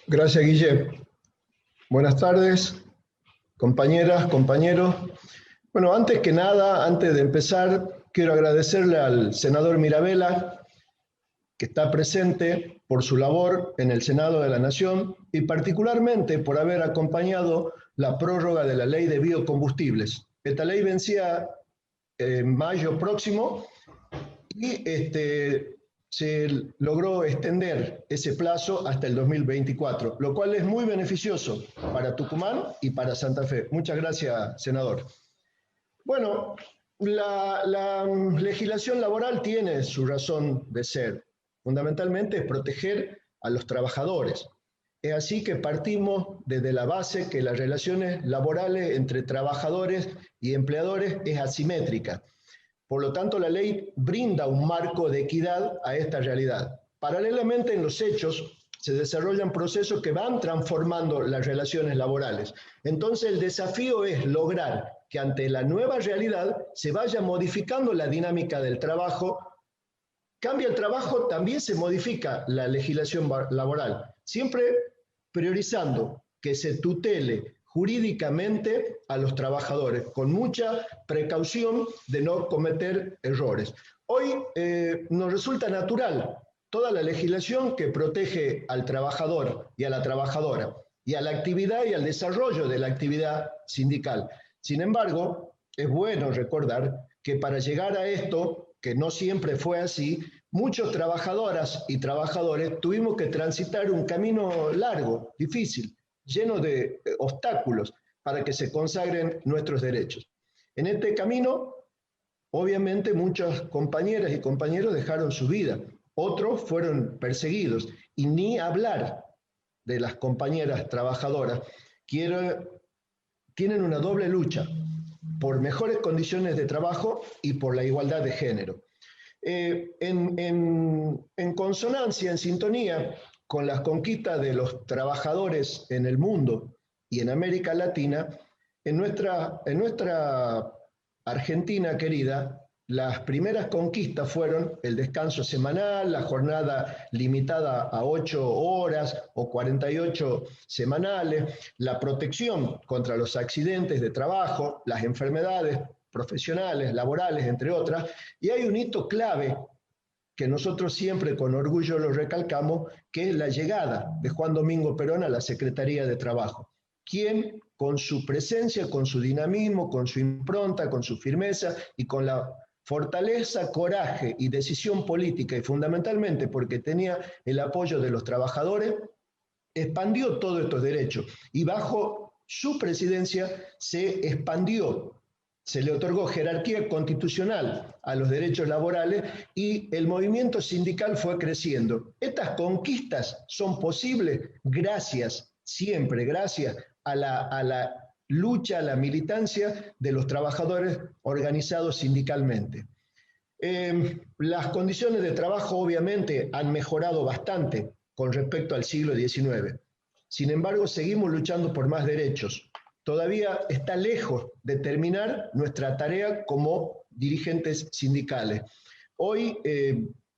Gracias, Guille. Buenas tardes, compañeras, compañeros. Bueno, antes que nada, antes de empezar, quiero agradecerle al senador Mirabella, que está presente por su labor en el Senado de la Nación y particularmente por haber acompañado la prórroga de la ley de biocombustibles. Esta ley vencía en mayo próximo y se logró extender ese plazo hasta el 2024, lo cual es muy beneficioso para Tucumán y para Santa Fe. Muchas gracias, senador. Bueno, la legislación laboral tiene su razón de ser. Fundamentalmente es proteger a los trabajadores. Es así que partimos desde la base que las relaciones laborales entre trabajadores y empleadores es asimétrica. Por lo tanto, la ley brinda un marco de equidad a esta realidad. Paralelamente, en los hechos se desarrollan procesos que van transformando las relaciones laborales. Entonces, el desafío es lograr que ante la nueva realidad se vaya modificando la dinámica del trabajo. Cambia el trabajo, también se modifica la legislación laboral, siempre priorizando que se tutele jurídicamente a los trabajadores, con mucha precaución de no cometer errores. Hoy nos resulta natural toda la legislación que protege al trabajador y a la trabajadora, y a la actividad y al desarrollo de la actividad sindical. Sin embargo, es bueno recordar que para llegar a esto, que no siempre fue así, muchos trabajadoras y trabajadores tuvimos que transitar un camino largo, difícil, lleno de obstáculos para que se consagren nuestros derechos. En este camino, obviamente, muchas compañeras y compañeros dejaron su vida, otros fueron perseguidos, y ni hablar de las compañeras trabajadoras que tienen una doble lucha por mejores condiciones de trabajo y por la igualdad de género. En consonancia, en sintonía con las conquistas de los trabajadores en el mundo y en América Latina, en nuestra Argentina querida, las primeras conquistas fueron el descanso semanal, la jornada limitada a 8 horas o 48 semanales, la protección contra los accidentes de trabajo, las enfermedades profesionales, laborales, entre otras, y hay un hito clave que nosotros siempre con orgullo lo recalcamos, que es la llegada de Juan Domingo Perón a la Secretaría de Trabajo, quien con su presencia, con su dinamismo, con su impronta, con su firmeza y con la fortaleza, coraje y decisión política, y fundamentalmente porque tenía el apoyo de los trabajadores, expandió todos estos derechos y bajo su presidencia se expandió, se le otorgó jerarquía constitucional a los derechos laborales y el movimiento sindical fue creciendo. Estas conquistas son posibles gracias, siempre gracias a la lucha, a la militancia de los trabajadores organizados sindicalmente. Las condiciones de trabajo obviamente han mejorado bastante con respecto al siglo XIX. Sin embargo, seguimos luchando por más derechos. Todavía está lejos de terminar nuestra tarea como dirigentes sindicales. Hoy,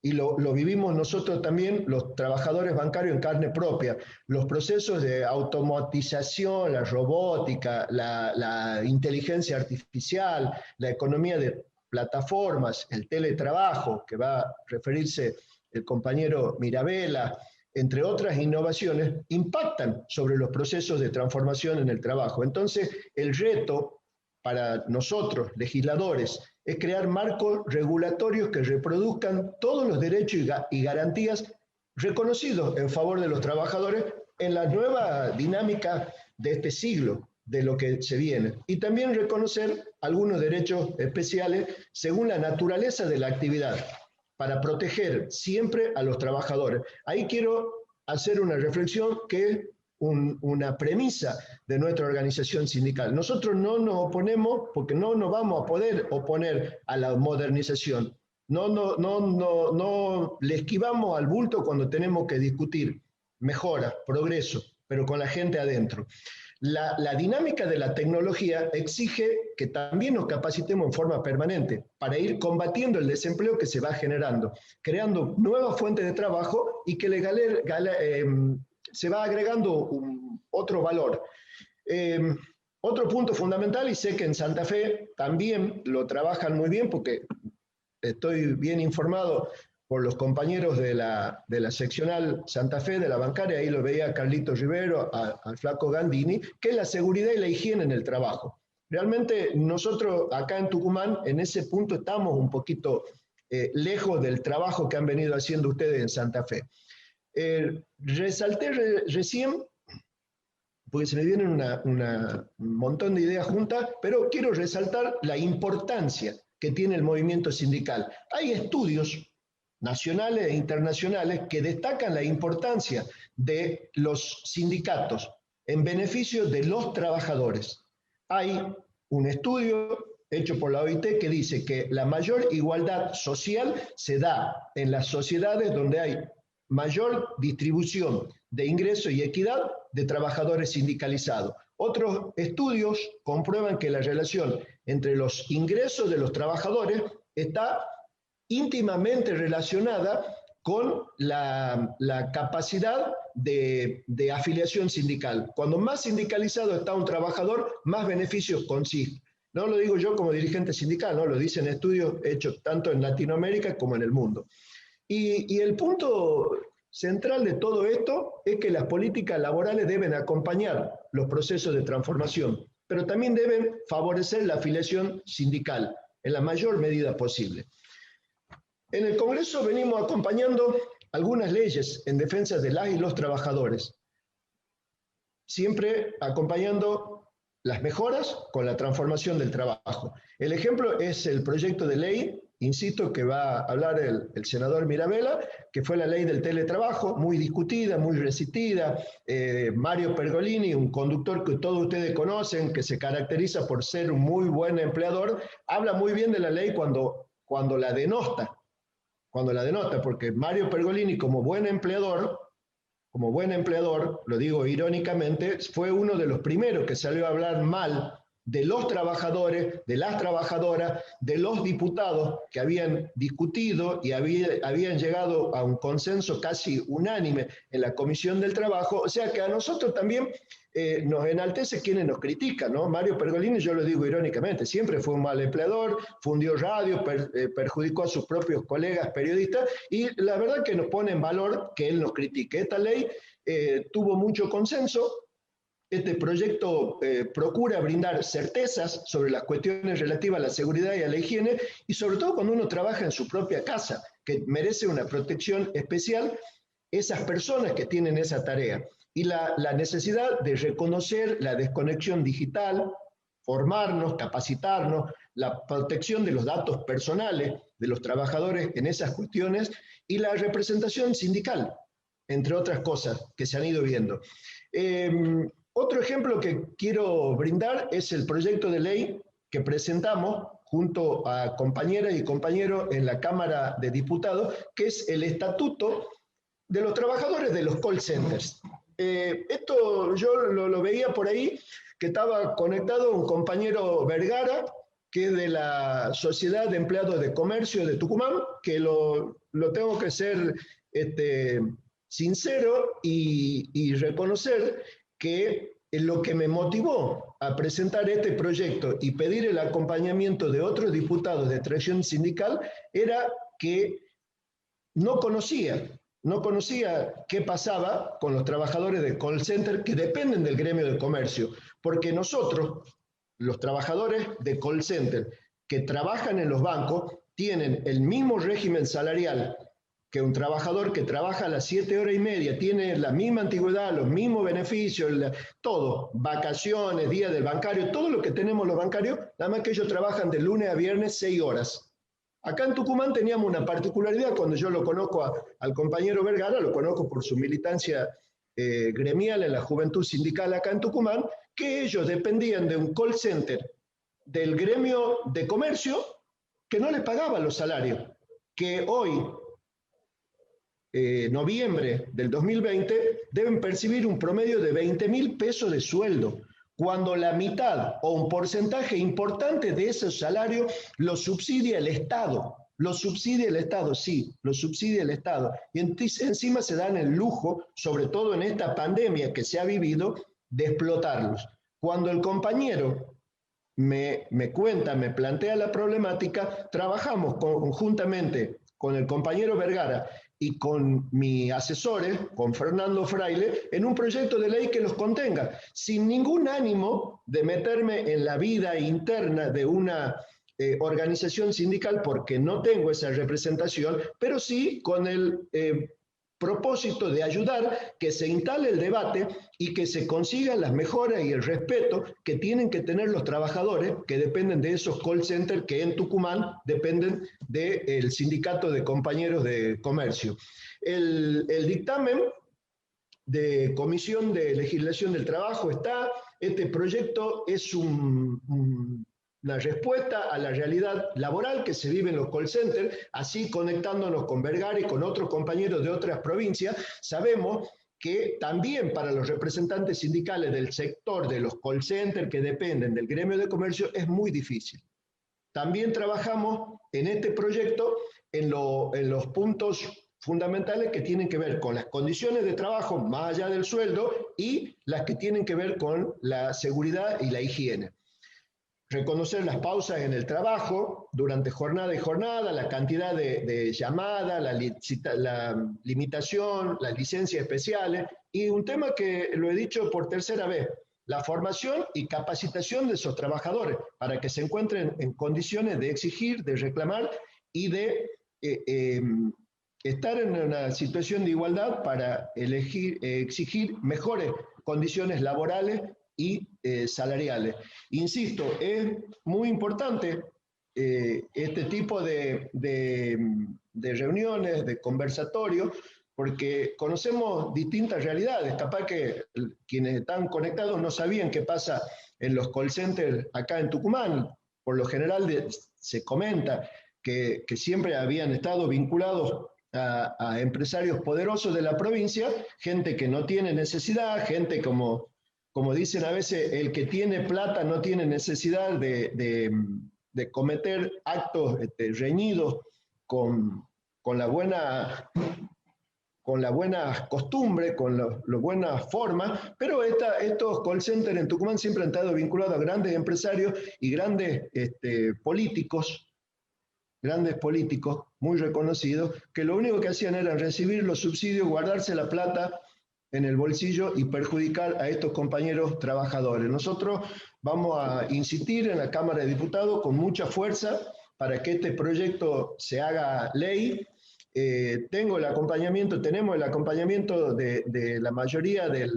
y lo vivimos nosotros también, los trabajadores bancarios en carne propia, los procesos de automatización, la robótica, la inteligencia artificial, la economía de plataformas, el teletrabajo, que va a referirse el compañero Mirabella, entre otras innovaciones, impactan sobre los procesos de transformación en el trabajo. Entonces, el reto para nosotros, legisladores, es crear marcos regulatorios que reproduzcan todos los derechos y garantías reconocidos en favor de los trabajadores en la nueva dinámica de este siglo, de lo que se viene. Y también reconocer algunos derechos especiales según la naturaleza de la actividad, para proteger siempre a los trabajadores. Ahí quiero hacer una reflexión que es una premisa de nuestra organización sindical. Nosotros no nos oponemos porque no nos vamos a poder oponer a la modernización. No le esquivamos al bulto cuando tenemos que discutir mejora, progreso, pero con la gente adentro. La dinámica de la tecnología exige que también nos capacitemos en forma permanente para ir combatiendo el desempleo que se va generando, creando nuevas fuentes de trabajo y que se va agregando otro valor. Otro punto fundamental, y sé que en Santa Fe también lo trabajan muy bien, porque estoy bien informado por los compañeros de la seccional Santa Fe, de la bancaria, ahí lo veía a Carlito Rivero, al flaco Gandini, que es la seguridad y la higiene en el trabajo. Realmente nosotros acá en Tucumán, en ese punto estamos un poquito lejos del trabajo que han venido haciendo ustedes en Santa Fe. Resalté recién, porque se me vienen un montón de ideas juntas, pero quiero resaltar la importancia que tiene el movimiento sindical. Hay estudios nacionales e internacionales que destacan la importancia de los sindicatos en beneficio de los trabajadores. Hay un estudio hecho por la OIT que dice que la mayor igualdad social se da en las sociedades donde hay mayor distribución de ingresos y equidad de trabajadores sindicalizados. Otros estudios comprueban que la relación entre los ingresos de los trabajadores está íntimamente relacionada con la capacidad de afiliación sindical. Cuando más sindicalizado está un trabajador, más beneficios consigue. No lo digo yo como dirigente sindical, ¿no? Lo dicen estudios hechos tanto en Latinoamérica como en el mundo. Y el punto central de todo esto es que las políticas laborales deben acompañar los procesos de transformación, pero también deben favorecer la afiliación sindical en la mayor medida posible. En el Congreso venimos acompañando algunas leyes en defensa de las y los trabajadores, siempre acompañando las mejoras con la transformación del trabajo. El ejemplo es el proyecto de ley, insisto, que va a hablar el senador Mirabella, que fue la ley del teletrabajo, muy discutida, muy resistida. Mario Pergolini, un conductor que todos ustedes conocen, que se caracteriza por ser un muy buen empleador, habla muy bien de la ley cuando la denota, porque Mario Pergolini, como buen empleador, lo digo irónicamente, fue uno de los primeros que salió a hablar mal de los trabajadores, de las trabajadoras, de los diputados que habían discutido y habían llegado a un consenso casi unánime en la Comisión del Trabajo. O sea que a nosotros también nos enaltece quienes nos critican, ¿no? Mario Pergolini, yo lo digo irónicamente, siempre fue un mal empleador, fundió radio, perjudicó a sus propios colegas periodistas, y la verdad que nos pone en valor que él nos critique. Esta ley tuvo mucho consenso. Este proyecto procura brindar certezas sobre las cuestiones relativas a la seguridad y a la higiene, y sobre todo cuando uno trabaja en su propia casa, que merece una protección especial esas personas que tienen esa tarea. Y la necesidad de reconocer la desconexión digital, formarnos, capacitarnos, la protección de los datos personales de los trabajadores en esas cuestiones, y la representación sindical, entre otras cosas que se han ido viendo. Otro ejemplo que quiero brindar es el proyecto de ley que presentamos junto a compañeras y compañeros en la Cámara de Diputados, que es el Estatuto de los Trabajadores de los Call Centers. Esto yo lo veía por ahí, que estaba conectado un compañero Vergara, que es de la Sociedad de Empleados de Comercio de Tucumán, que lo tengo que ser sincero y reconocer que lo que me motivó a presentar este proyecto y pedir el acompañamiento de otros diputados de tracción sindical era que no conocía qué pasaba con los trabajadores de call center que dependen del gremio de comercio, porque nosotros, los trabajadores de call center que trabajan en los bancos, tienen el mismo régimen salarial que un trabajador que trabaja a las 7 horas y media, tiene la misma antigüedad, los mismos beneficios, todo, vacaciones, día del bancario, todo lo que tenemos los bancarios, nada más que ellos trabajan de lunes a viernes 6 horas. Acá en Tucumán teníamos una particularidad, cuando yo lo conozco al compañero Vergara, lo conozco por su militancia gremial en la juventud sindical acá en Tucumán, que ellos dependían de un call center del gremio de comercio que no les pagaba los salarios, que hoy, noviembre del 2020, deben percibir un promedio de 20.000 pesos de sueldo, cuando la mitad o un porcentaje importante de ese salario lo subsidia el Estado. ¿Lo subsidia el Estado? Sí, lo subsidia el Estado. Y encima se dan el lujo, sobre todo en esta pandemia que se ha vivido, de explotarlos. Cuando el compañero me cuenta, me plantea la problemática, trabajamos conjuntamente con el compañero Vergara y con mi asesor, con Fernando Fraile, en un proyecto de ley que los contenga, sin ningún ánimo de meterme en la vida interna de una organización sindical, porque no tengo esa representación, pero sí con el propósito de ayudar que se instale el debate y que se consigan las mejoras y el respeto que tienen que tener los trabajadores que dependen de esos call centers que en Tucumán dependen del sindicato de compañeros de comercio. El dictamen de Comisión de Legislación del Trabajo está. Este proyecto es una respuesta a la realidad laboral que se vive en los call centers, así conectándonos con Vergara y con otros compañeros de otras provincias. Sabemos que también para los representantes sindicales del sector de los call centers que dependen del gremio de comercio es muy difícil. También trabajamos en este proyecto en los puntos fundamentales que tienen que ver con las condiciones de trabajo más allá del sueldo y las que tienen que ver con la seguridad y la higiene. Reconocer las pausas en el trabajo durante jornada y jornada, la cantidad de llamadas, la limitación, las licencias especiales y un tema que lo he dicho por tercera vez, la formación y capacitación de esos trabajadores para que se encuentren en condiciones de exigir, de reclamar y de estar en una situación de igualdad para exigir mejores condiciones laborales y salariales. Insisto, es muy importante este tipo de reuniones, de conversatorios, porque conocemos distintas realidades. Capaz que quienes están conectados no sabían qué pasa en los call centers acá en Tucumán. Por lo general se comenta que siempre habían estado vinculados a empresarios poderosos de la provincia, gente que no tiene necesidad, gente como dicen a veces, el que tiene plata no tiene necesidad de cometer actos reñidos con la buena costumbre, con las buenas formas, pero estos call centers en Tucumán siempre han estado vinculados a grandes empresarios y grandes políticos muy reconocidos, que lo único que hacían era recibir los subsidios, guardarse la plata en el bolsillo y perjudicar a estos compañeros trabajadores. Nosotros vamos a insistir en la Cámara de Diputados con mucha fuerza para que este proyecto se haga ley. Tenemos el acompañamiento de la mayoría de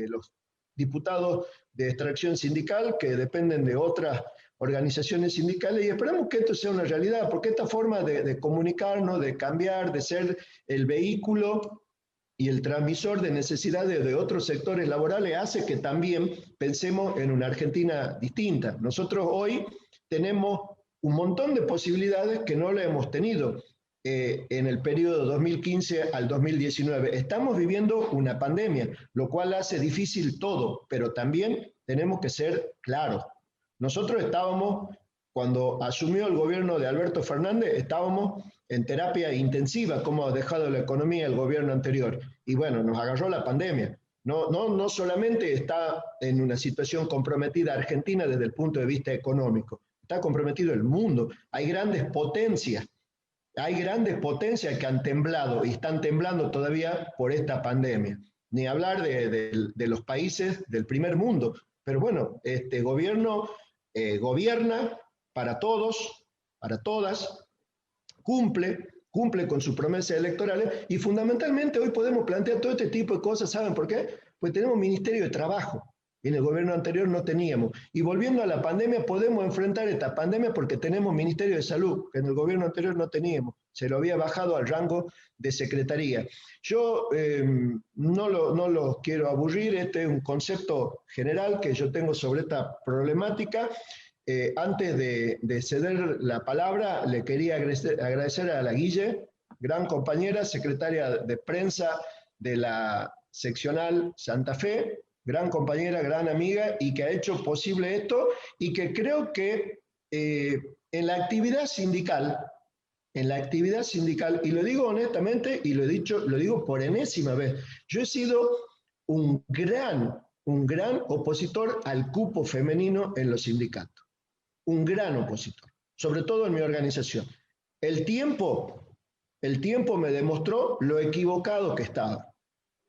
los diputados de extracción sindical que dependen de otras organizaciones sindicales y esperamos que esto sea una realidad, porque esta forma de comunicarnos, de cambiar, de ser el vehículo y el transmisor de necesidades de otros sectores laborales hace que también pensemos en una Argentina distinta. Nosotros hoy tenemos un montón de posibilidades que no le hemos tenido en el periodo 2015 al 2019. Estamos viviendo una pandemia, lo cual hace difícil todo, pero también tenemos que ser claros. Nosotros cuando asumió el gobierno de Alberto Fernández, estábamos en terapia intensiva, como ha dejado la economía el gobierno anterior. Y bueno, nos agarró la pandemia. No solamente está en una situación comprometida Argentina desde el punto de vista económico, está comprometido el mundo. Hay grandes potencias que han temblado y están temblando todavía por esta pandemia. Ni hablar de los países del primer mundo. Pero bueno, este gobierno gobierna para todos, para todas, cumple con sus promesas electorales y fundamentalmente hoy podemos plantear todo este tipo de cosas. ¿Saben por qué? Pues tenemos Ministerio de Trabajo. En el gobierno anterior no teníamos. Y volviendo a la pandemia, podemos enfrentar esta pandemia porque tenemos Ministerio de Salud, que en el gobierno anterior no teníamos. Se lo había bajado al rango de secretaría. Yo no los quiero aburrir, este es un concepto general que yo tengo sobre esta problemática. Antes de ceder la palabra, le quería agradecer a la Guille, gran compañera, secretaria de prensa de la seccional Santa Fe, gran compañera, gran amiga, y que ha hecho posible esto, y que creo que en la actividad sindical en la actividad sindical, y lo digo honestamente y lo he dicho, lo digo por enésima vez, yo he sido un gran opositor al cupo femenino en los sindicatos, un gran opositor, sobre todo en mi organización. El tiempo me demostró lo equivocado que estaba,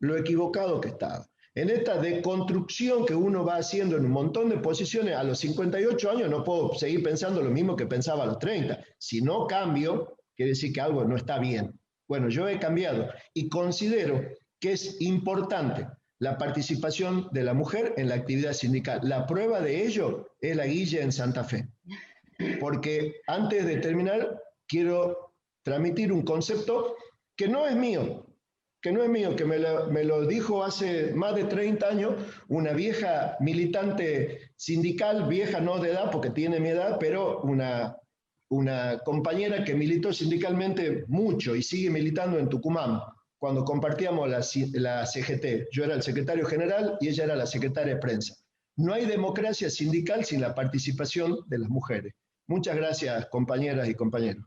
lo equivocado que estaba. En esta deconstrucción que uno va haciendo en un montón de posiciones, a los 58 años no puedo seguir pensando lo mismo que pensaba a los 30. Si no cambio, quiere decir que algo no está bien. Bueno, yo he cambiado y considero que es importante la participación de la mujer en la actividad sindical. La prueba de ello es la Guille en Santa Fe. Porque antes de terminar, quiero transmitir un concepto que no es mío, que me lo dijo hace más de 30 años una vieja militante sindical, vieja no de edad porque tiene mi edad, pero una compañera que militó sindicalmente mucho y sigue militando en Tucumán, cuando compartíamos la CGT. Yo era el secretario general y ella era la secretaria de prensa. No hay democracia sindical sin la participación de las mujeres. Muchas gracias, compañeras y compañeros.